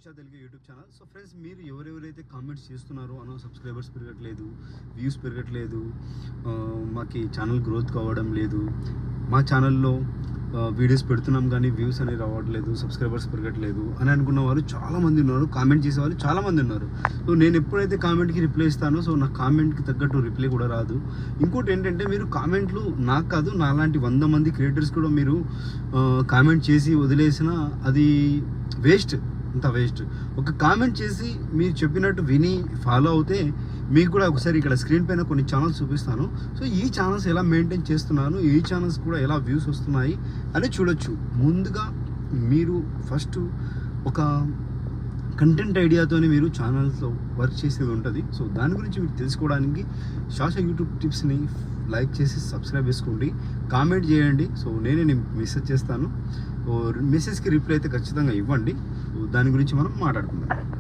దీక్ష Telugu YouTube channel. So friends, మీరు ఎవరెవరైతే comments చేస్తున్నారో అన్న సబ్స్క్రైబర్స్ పెరగట్లేదు, వ్యూస్ పెరగట్లేదు, మాకు ఛానల్ గ్రోత్ కావడం లేదు, మా ఛానల్లో వీడియోస్ పెడుతున్నాం కానీ వ్యూస్ అనేవి రావట్లేదు, సబ్స్క్రైబర్స్ పెరగట్లేదు అని అనుకున్న వాళ్ళు చాలామంది ఉన్నారు. కామెంట్ చేసేవాళ్ళు చాలామంది ఉన్నారు. సో నేను ఎప్పుడైతే కామెంట్కి రిప్లై ఇస్తానో సో నా కామెంట్కి తగ్గట్టు రిప్లై కూడా రాదు. ఇంకోటి ఏంటంటే, మీరు కామెంట్లు నాకు కాదు, నాలాంటి 100 మంది క్రియేటర్స్ కూడా మీరు కామెంట్ చేసి వదిలేసినా అది వేస్ట్, అంత వేస్ట్. ఒక కామెంట్ చేసి మీరు చెప్పినట్టు విని ఫాలో అవుతే మీకు కూడా ఒకసారి ఇక్కడ స్క్రీన్ పైన కొన్ని ఛానల్స్ చూపిస్తాను. సో ఈ ఛానల్స్ ఎలా మెయింటైన్ చేస్తున్నాను, ఈ ఛానల్స్ కూడా ఎలా వ్యూస్ వస్తున్నాయి అని చూడొచ్చు. ముందుగా మీరు ఫస్ట్ ఒక కంటెంట్ ఐడియాతోనే మీరు ఛానల్స్లో వర్క్ చేసేది ఉంటుంది. సో దాని గురించి మీరు తెలుసుకోవడానికి శాష యూట్యూబ్ టిప్స్ని లైక్ చేసి సబ్స్క్రైబ్ చేసుకోండి, కామెంట్ చేయండి. సో నేనే మెసేజ్ చేస్తాను. మెసేజ్కి రిప్లై అయితే ఖచ్చితంగా ఇవ్వండి. దాని గురించి మనం మాట్లాడుకుందాం.